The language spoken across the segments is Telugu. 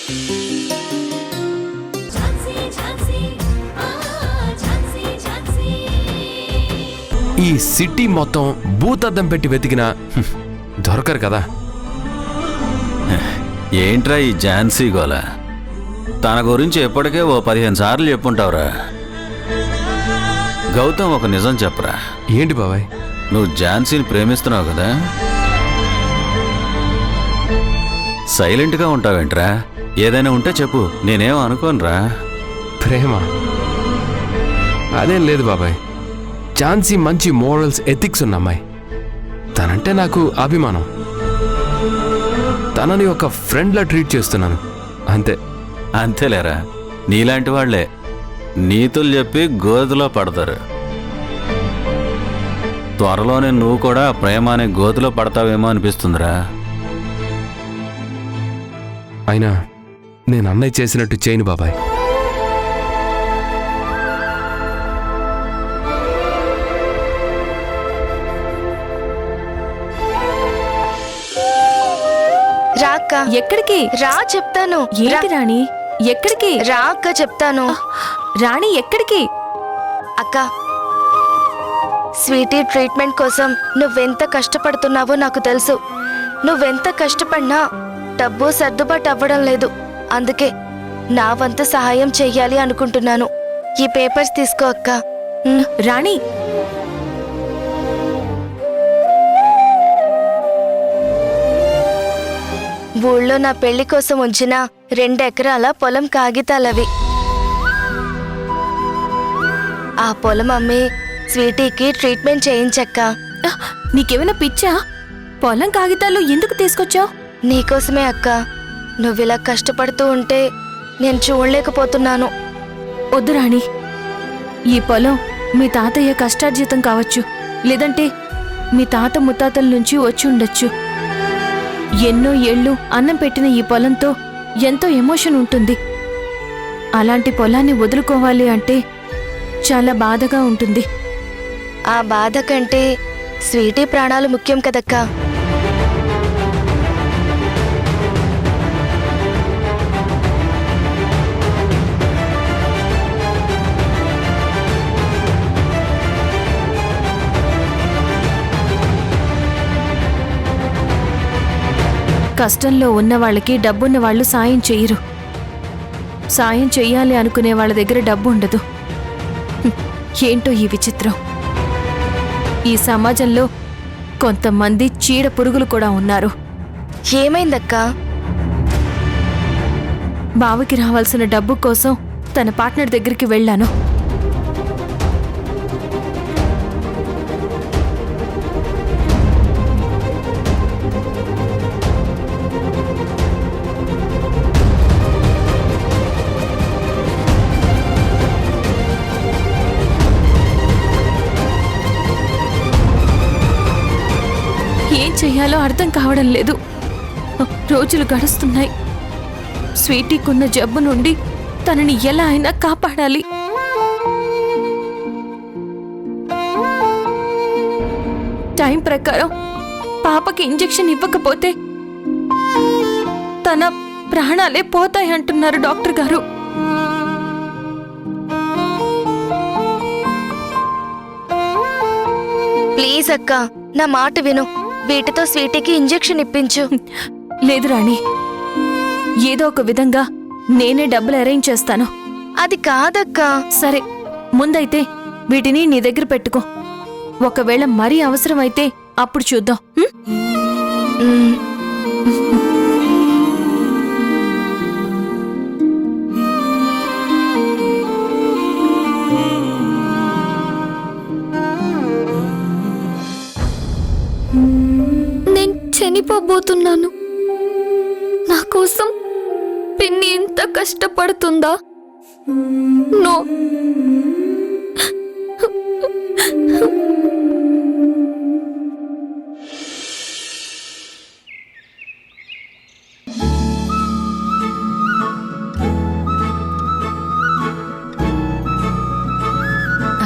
ఈ సిటీ మొత్తం భూతద్దం పెట్టి వెతికినా దొరకరు కదా. ఏంట్రా ఈ ఝాన్సీ గోల? తన గురించి ఎప్పటికే ఓ 15 సార్లు చెప్పుంటావురా. గౌతమ్, ఒక నిజం చెప్పరా. ఏంటి బాబాయ్? నువ్వు ఝాన్సీని ప్రేమిస్తున్నావు కదా? సైలెంట్గా ఉంటావేంట్రా? ఏదైనా ఉంటే చెప్పు, నేనేం అనుకోనురా. ప్రేమ అదేం లేదు బాబాయ్. ఝాన్సీ మంచి మోరల్స్, ఎథిక్స్ ఉన్న అమ్మాయి. తనంటే నాకు అభిమానం. తనని ఒక ఫ్రెండ్లా ట్రీట్ చేస్తున్నాను అంతే. అంతేలేరా, నీలాంటి వాళ్లే నీతులు చెప్పి గోతులో పడతారు. త్వరలోనే నువ్వు కూడా ప్రేమ అనే గోతులో పడతావేమో అనిపిస్తుందిరా. అయినా నేను అన్నయ్య చేసినట్టు చేయను బాబాయ్. రాక్క. ఎక్కడికి? రా చెప్తాను. ఏంటి రాణి? ఎక్కడికి? రా అక్క చెప్తాను. రాణి ఎక్కడికి? అక్క, స్వీటీ ట్రీట్మెంట్ కోసం నువ్వెంత కష్టపడుతున్నావో నాకు తెలుసు. నువ్వెంత కష్టపడినా డబ్బు సర్దుబాటు అవ్వడం లేదు. అందుకే నా వంతు సహాయం చెయ్యాలి అనుకుంటున్నాను. ఈ పేపర్స్ తీసుకో అక్క. రాణి, ఊళ్ళో నా పెళ్లి కోసం ఉంచిన 2 ఎకరాల పొలం కాగితాలవి. ఆ పొలం అమ్మి స్వీటీకి ట్రీట్మెంట్ చేయించక్క. నీకేమైనా పిచ్చా? పొలం కాగితాలు ఎందుకు తీసుకొచ్చావు? నీకోసమే అక్క. నువ్విలా కష్టపడుతూ ఉంటే నేను చూడలేకపోతున్నాను. వద్దు రాణి, ఈ పొలం మీ తాతయ్య కష్టార్జితం కావచ్చు, లేదంటే మీ తాత ముత్తాతల నుంచి వచ్చి ఉండొచ్చు. ఎన్నో ఏళ్ళు అన్నం పెట్టిన ఈ పొలంతో ఎంతో ఎమోషన్ ఉంటుంది. అలాంటి పొలాన్ని వదులుకోవాలి అంటే చాలా బాధగా ఉంటుంది. ఆ బాధ కంటే స్వీటీ ప్రాణాలు ముఖ్యం కదక్కా. కష్టంలో ఉన్న వాళ్ళకి డబ్బున్న వాళ్ళు సాయం చెయ్యరు. సాయం చెయ్యాలి అనుకునే వాళ్ళ దగ్గర డబ్బు ఉండదు. ఏంటో ఈ విచిత్రం. ఈ సమాజంలో కొంతమంది చీడ పురుగులు కూడా ఉన్నారు. ఏమైందక్కా? బావకి రావాల్సిన డబ్బు కోసం తన పార్ట్నర్ దగ్గరికి వెళ్ళాను. ఏం చెయ్యాలో అర్థం కావడం లేదు. రోజులు గడుస్తున్నాయి. స్వీటీకున్న జబ్బు నుండి తనని ఎలా అయినా కాపాడాలి. టైం ప్రకారం పాపకి ఇంజెక్షన్ ఇవ్వకపోతే తన ప్రాణాలే పోతాయంటున్నారు డాక్టర్ గారు. ప్లీజ్ అక్క, నా మాట విను. వీటితో స్వీటీకి ఇంజెక్షన్ ఇప్పించు. లేదు రాణి, ఏదో ఒక విధంగా నేనే డబ్బులు అరేంజ్ చేస్తాను. అది కాదక్కా. సరే, ముందైతే వీటిని నీ దగ్గర పెట్టుకో. ఒకవేళ మరీ అవసరమైతే అప్పుడు చూద్దాం. చనిపోబోతున్నాను. నా కోసం పిన్ని ఎంత కష్టపడుతుందా? నో,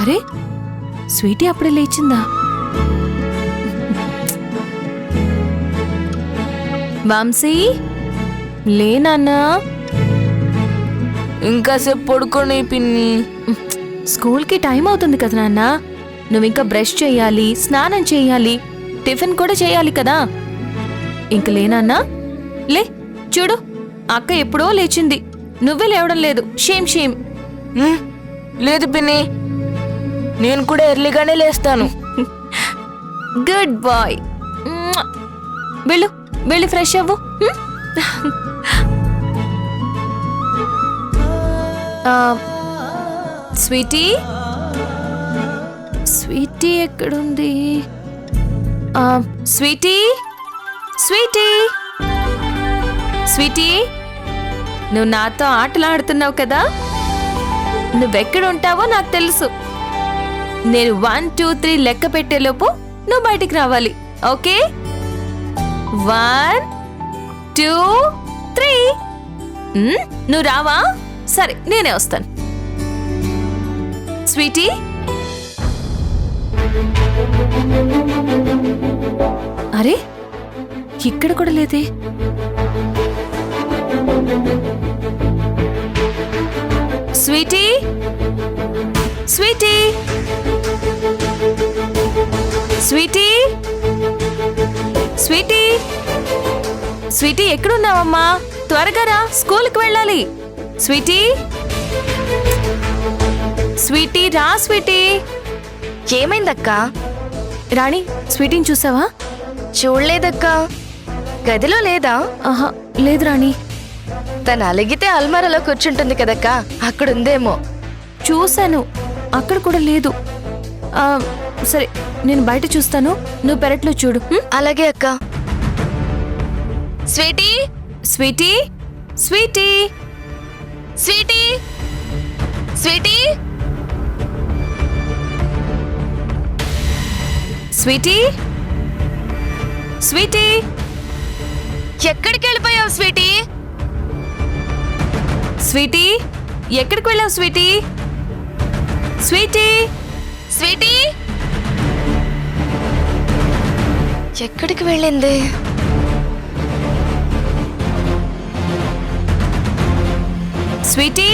అరే, స్వీటీ అప్పుడే లేచిందా? వంశీ, లేనా? ఇంకాసేపు పడుకోని పిన్ని. స్కూల్కి టైం అవుతుంది కదా నాన్న. నువ్వు ఇంకా బ్రష్ చేయాలి, స్నానం చేయాలి, టిఫిన్ కూడా చేయాలి కదా. ఇంక లేనన్నా లే. చూడు, అక్క ఎప్పుడో లేచింది, నువ్వే లేవడం లేదు. Shame shame. లేదు పిన్ని, నేను కూడా ఎర్లీగానే లేస్తాను. Good boy. వెళ్ళు, వెళ్ళి ఫ్రెష్ అవ్వు. స్వీటీ, స్వీటీ ఎక్కడుంది? స్వీటీ, స్వీటీ, స్వీటీ, నువ్వు నాతో ఆటలాడుతున్నావు కదా. నువ్వెక్కడ ఉంటావో నాకు తెలుసు. నేను 1 2 3 లెక్క పెట్టేలోపు నువ్వు బయటికి రావాలి. ఓకే? 1 2 3. నువ్వు రావా? సరే, నేనే వస్తాను. స్వీటీ, అరే ఇక్కడ కూడా లేదే. Sweetie, Sweety, Sweety, Sweety, sweetie ఎక్కడున్నావమ్మా? త్వరగా రా, స్కూల్కి వెళ్ళాలి. స్వీటీ, స్వీటీ, రా స్వీటీ. ఏమైందక్కా? రాణి, స్వీటీని చూసావా? చూడలేదక్కా. గదిలో లేదా? ఆహా, లేదు రాణి. తను అలిగితే అల్మారాలో కూర్చుంటుంది కదక్కా, అక్కడుందేమో. చూశాను, అక్కడ కూడా లేదు. సరే, నేను బయట చూస్తాను, నువ్వు పెరట్లో చూడు. అలాగే అక్క. Sweety, Sweety, Sweety, Sweety, Sweety, Sweety, Sweety, ఎక్కడికి వెళ్ళిపోయావు స్వీటీ? స్వీటీ, ఎక్కడికి వెళ్ళావు స్వీటీ? స్వీటీ, స్వీటీ, ఎక్కడికి వెళ్ళింది? Sweetie,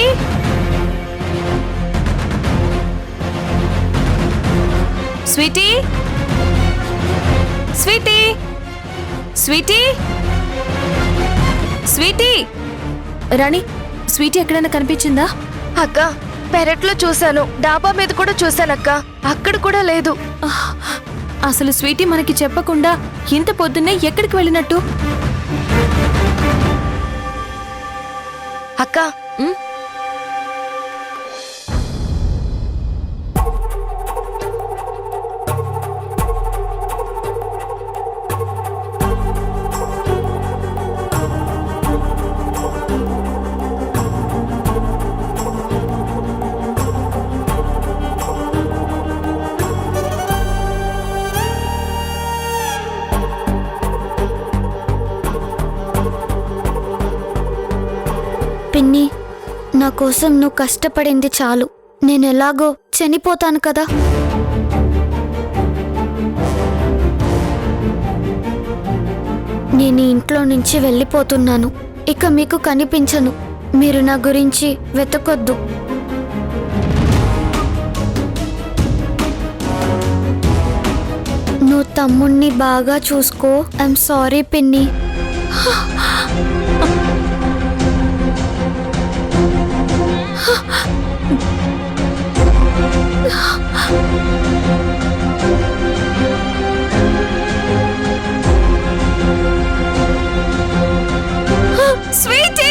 Sweety, Sweety, Sweety, sweetie. రాణి, స్వీటీ ఎక్కడైనా కనిపించిందా? అక్క, పెరట్లో చూశాను, డాబా మీద కూడా చూశానక్క, అక్కడ కూడా లేదు. అసలు స్వీటీ మనకి చెప్పకుండా ఇంత పొద్దున్నే ఎక్కడికి వెళ్ళినట్టు? అక్క, పిన్ని, నా కోసం నువ్వు కష్టపడింది చాలు. నేను ఎలాగో చనిపోతాను కదా. నేను ఇంట్లో నుంచి వెళ్ళిపోతున్నాను. ఇక మీకు కనిపించను. మీరు నా గురించి వెతకొద్దు. నువ్వు తమ్ముణ్ణి బాగా చూసుకో. ఐఎమ్ సారీ పిన్ని. స్వీటీ,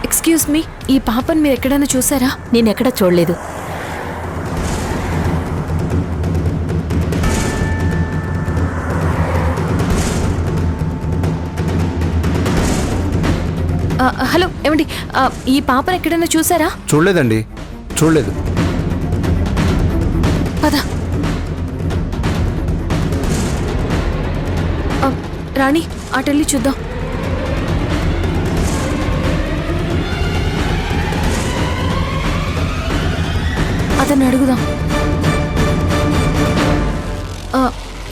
ఎక్స్క్యూజ్ మీ, ఈ పాపని మీరు ఎక్కడైనా చూసారా? నేనెక్కడా చూడలేదు. హలో ఏమండి ఈ పాపను ఎక్కడైనా చూసారా? చూడలేదండి, చూడలేదు. పద. రాణి అటెళ్ళి చూద్దాం. అతన్ని అడుగుదాం.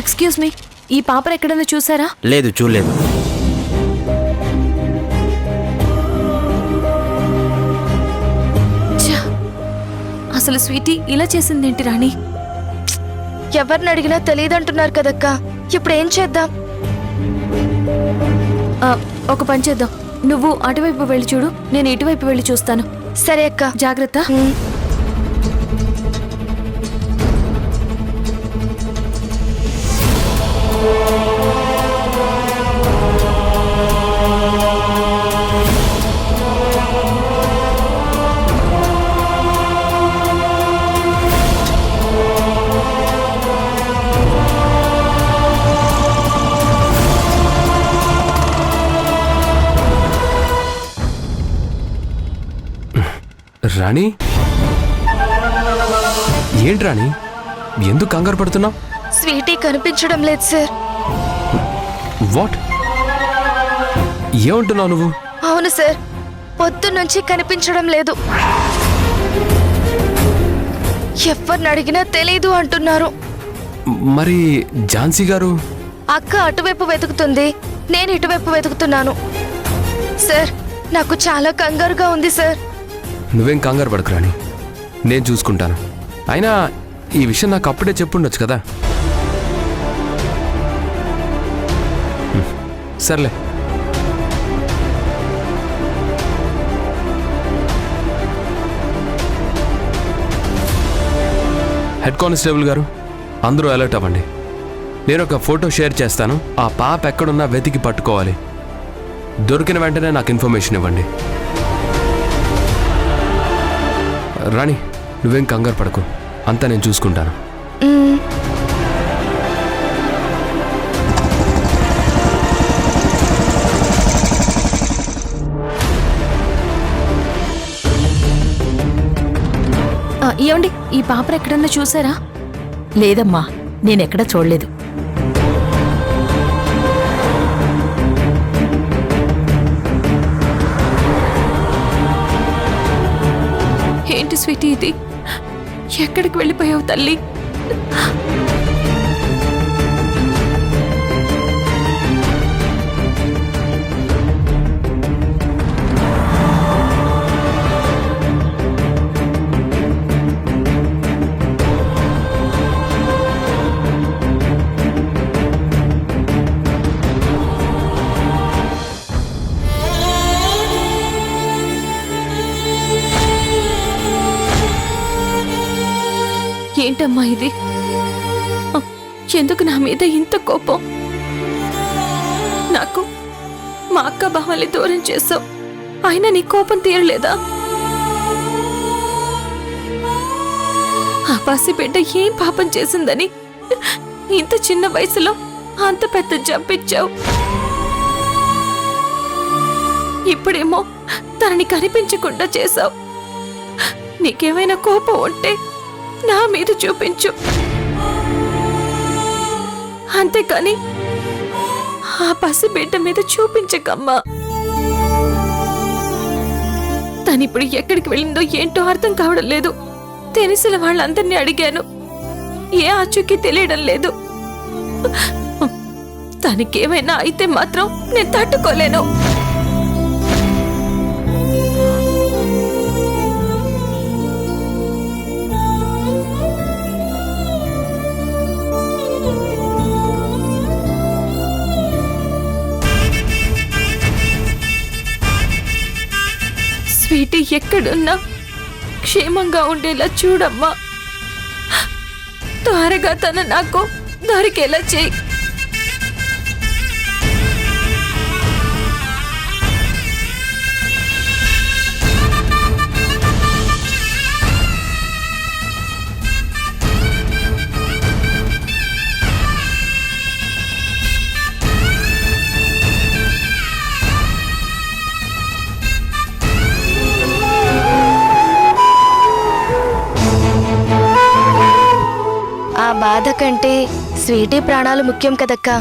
ఎక్స్క్యూజ్ మీ, ఈ పాపను ఎక్కడైనా చూసారా? లేదు, చూడలేదు. అసలు స్వీటీ ఇలా చేసిందేంటి రాణి? ఎవరిని అడిగినా తెలియదంటున్నారు కదక్క. ఇప్పుడు ఏం చేద్దాం? ఒక పని చేద్దాం. నువ్వు అటువైపు వెళ్ళి చూడు, నేను ఇటువైపు వెళ్ళి చూస్తాను. సరే అక్క. జాగ్రత్త. రాణి, ఏంటి రాణి, ఎందుకు కంగారు పడుతున్నావు? స్వీటీ కనిపించడం లేదు సార్. వాట్? ఏమంటున్నావు నువ్వు? అవును సార్, పొద్దున్నుంచి కనిపించడం లేదు. ఎవరిని అడిగినా తెలీదు అంటున్నారు. మరి ఝాన్సీ గారు? అక్క అటువైపు వెతుకుతుంది, నేను ఇటువైపు వెతుకుతున్నాను. సార్, నాకు చాలా కంగారుగా ఉంది సార్. నువ్వేం కంగారు పడకు రాణి, నేను చూసుకుంటాను. అయినా ఈ విషయం నాకు అప్పుడే చెప్పుండొచ్చు కదా. సర్లే. హెడ్ కానిస్టేబుల్ గారు, అందరూ అలర్ట్ అవ్వండి. నేను ఒక ఫోటో షేర్ చేస్తాను. ఆ పాప ఎక్కడున్నా వెతికి పట్టుకోవాలి. దొరికిన వెంటనే నాకు ఇన్ఫర్మేషన్ ఇవ్వండి. రాణి, నువ్వేం కంగారు పడకు, అంతా నేను చూసుకుంటాను. ఏమండి, ఈ పాపను ఎక్కడన్నా చూసారా? లేదమ్మా, నేనెక్కడా చూడలేదు. ఏంటి స్వీటీ ఇది? ఎక్కడికి వెళ్ళిపోయావు తల్లి? ఏంటమ్మా ఇది? ఎందుకు నా మీద ఇంత కోపం? నాకు మా అక్క బావల్ని దూరం చేసావు, అయినా నీ కోపం తీరలేదా? ఆ పసి బిడ్డ ఏం పాపం చేసిందని ఇంత చిన్న వయసులో అంత పెద్ద జంపిచ్చావు. ఇప్పుడేమో తనని కనిపించకుండా చేశావు. నీకేమైనా కోపం ఉంటే నా మీద చూపించు, అంతేకాని ఆ పసి బిడ్డ మీద చూపించకమ్మా. తనిప్పుడు ఎక్కడికి వెళ్ళిందో ఏంటో అర్థం కావడం లేదు. తెలిసిన వాళ్ళందరినీ అడిగాను, ఏ ఆచూకీ తెలియడం లేదు. తనకేమైనా అయితే మాత్రం నేను తట్టుకోలేను. స్వీటీ ఎక్కడున్నా క్షేమంగా ఉండేలా చూడమ్మా. త్వరగా తన నాకు దొరికేలా చేయి. అంతకంటే స్వీటీ ప్రాణాలు ముఖ్యం కదక్కా.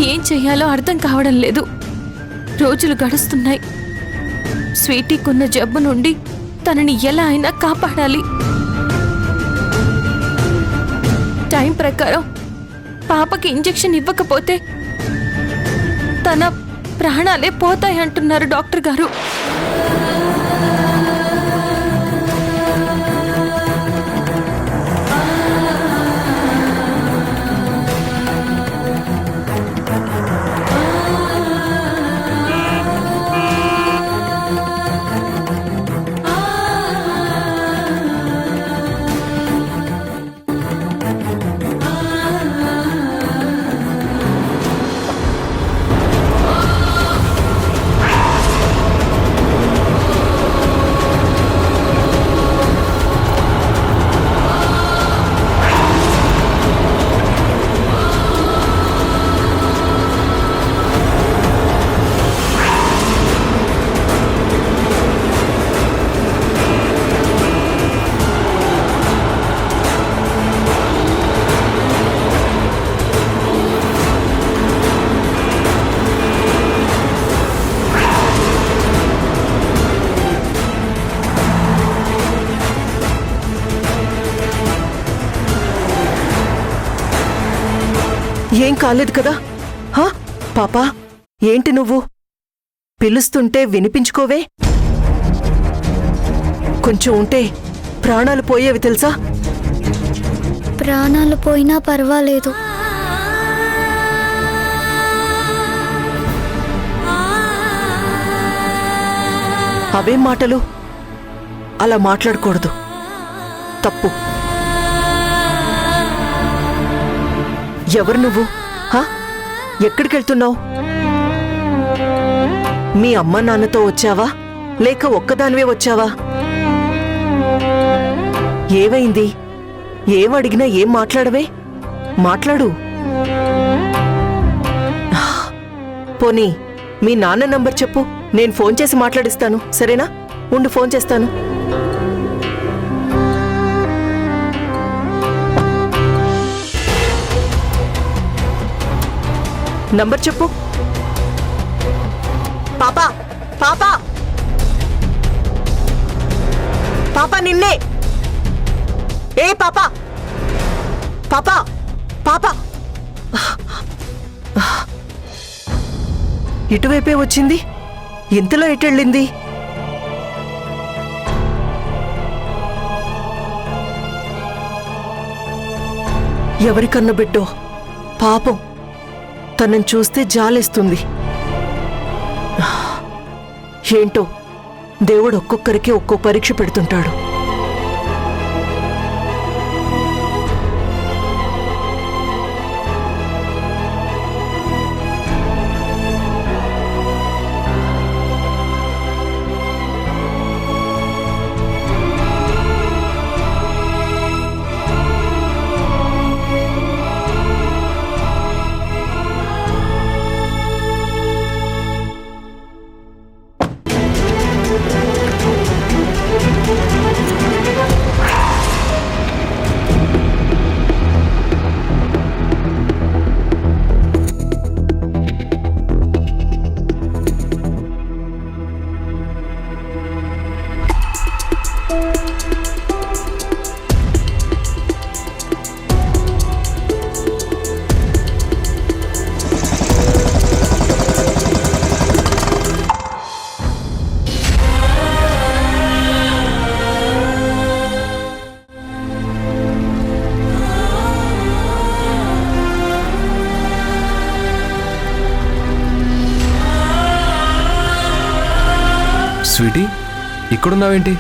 ఏం చెయ్యాలో అర్థం కావడం లేదు. రోజులు గడుస్తున్నాయి. స్వీటీకున్న జబ్బు నుండి తనని ఎలా అయినా కాపాడాలి. టైం ప్రకారం పాపకి ఇంజెక్షన్ ఇవ్వకపోతే తన ప్రాణాలే పోతాయి అంటున్నారు డాక్టర్ గారు. ఏం కాలేదు కదా? హా పాపా, ఏంటి నువ్వు పిలుస్తుంటే వినిపించుకోవే? కొంచెం ఉంటే ప్రాణాలు పోయేవి తెలుసా? ప్రాణాలు పోయినా పర్వాలేదు. అవేం మాటలు? అలా మాట్లాడకూడదు, తప్పు. ఎవరు నువ్వు? హా ఎక్కడికెళ్తున్నావు? మీ అమ్మ నాన్నతో వచ్చావా లేక ఒక్కదానివే వచ్చావా? ఏమైంది? ఏమడిగినా ఏం మాట్లాడవే? మాట్లాడు. పోనీ మీ నాన్న నంబర్ చెప్పు, నేను ఫోన్ చేసి మాట్లాడిస్తాను. సరేనా? ఉండు, ఫోన్ చేస్తాను. నంబర్ చెప్పు. పాపా, పాపా, పాపా నిన్నే. ఏ పాపా, పాపా, పాపా. ఇటువైపే వచ్చింది, ఇంతలో ఎటెళ్ళింది? ఎవరికన్నా బిడ్డో పాపం, తనని చూస్తే జాలేస్తుంది. ఏంటో దేవుడు ఒక్కొక్కరికి ఒక్కో పరీక్ష పెడుతుంటాడు. స్వీటీ, ఇక్కడున్నావేంటి?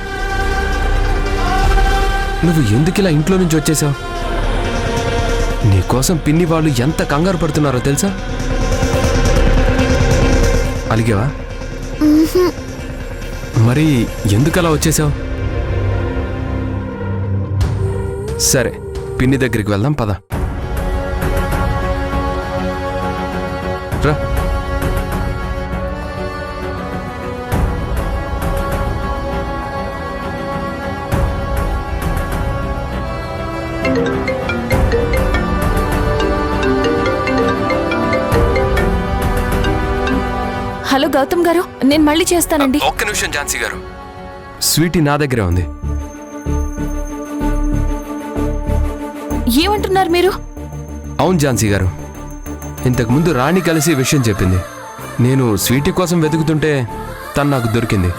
నువ్వు ఎందుకిలా ఇంట్లో నుంచి వచ్చేసావు? నీకోసం పిన్ని వాళ్ళు ఎంత కంగారు పడుతున్నారో తెలుసా? అలిగావా? మరి ఎందుకలా వచ్చేసావు? సరే, పిన్ని దగ్గరికి వెళ్దాం, పద. రా. గౌతమ్ గారు నేను మళ్ళీ చేస్తానండి. ఒక్క నిమిషం ఝాన్సీ గారు, స్వీటీ నా దగ్గరే ఉంది. ఏమంటున్నారు మీరు? అవును ఝాన్సీ గారు, ఇంతకుముందు రాణి కలిసి ఈ విషయం చెప్పింది. నేను స్వీటీ కోసం వెతుకుతుంటే తను నాకు దొరికింది.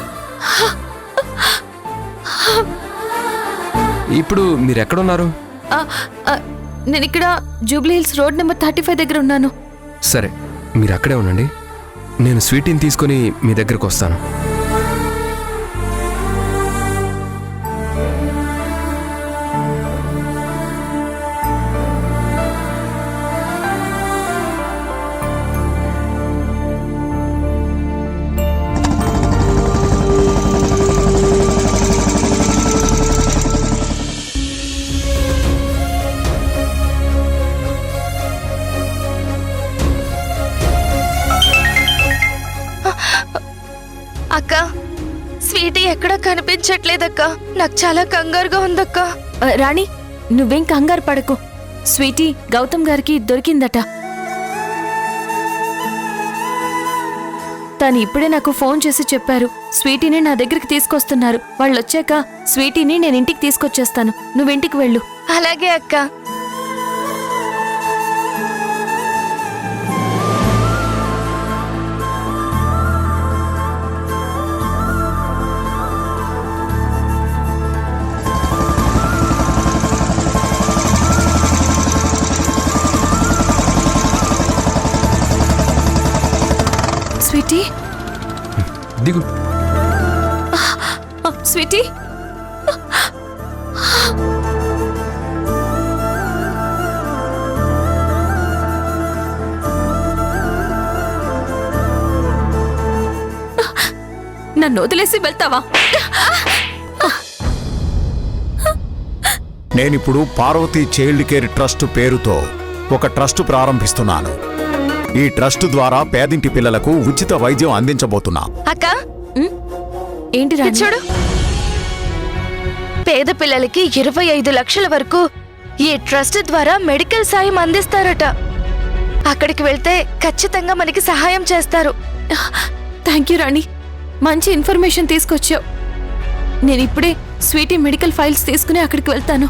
ఇప్పుడు మీరు ఎక్కడున్నారు? ఆ, ఆ, నేను ఇక్కడ జూబ్లీ హిల్స్ రోడ్ నెంబర్ 35 దగ్గర ఉన్నాను. సరే, మీరు అక్కడే ఉండండి. నేను స్వీటీని తీసుకొని మీ దగ్గరకు వస్తాను. అక్క, స్వీటీ ఎక్కడా కనిపించట్లేదక్క. నాకు చాలా కంగారుగా ఉందక్క. రాణి, నువ్వేం కంగారు పడకు. స్వీటీ గౌతమ్ గారికి దొరికిందట. తను ఇప్పుడే నాకు ఫోన్ చేసి చెప్పారు. స్వీటీని నా దగ్గరికి తీసుకొస్తున్నారు. వాళ్ళు వచ్చాక స్వీటీని నేను ఇంటికి తీసుకొచ్చేస్తాను. నువ్వింటికి వెళ్ళు. అలాగే అక్క. స్వీటీ, దిగు. స్వీటీ, నన్ను వదిలేసి వెళ్తావా? నేనిప్పుడు పార్వతీ చైల్డ్ కేర్ ట్రస్ట్ పేరుతో ఒక ట్రస్ట్ ప్రారంభిస్తున్నాను. ఈ ట్రస్ట్ ద్వారా పేదింటి పిల్లలకు ఉచిత వైద్యం అందించబోతున్నా. అక్క, ఏంటి రాణి? చూడు, పేద పిల్లలకి 25 లక్షల వరకు ఈ ట్రస్ట్ ద్వారా మెడికల్ సాయం అందిస్తారట. అక్కడికి వెళ్తే ఖచ్చితంగా మనకి సహాయం చేస్తారు. థ్యాంక్ యూ రాణి, మంచి ఇన్ఫర్మేషన్ తీసుకొచ్చావు. నేను ఇప్పుడే స్వీటీ మెడికల్ ఫైల్స్ తీసుకుని అక్కడికి వెళ్తాను.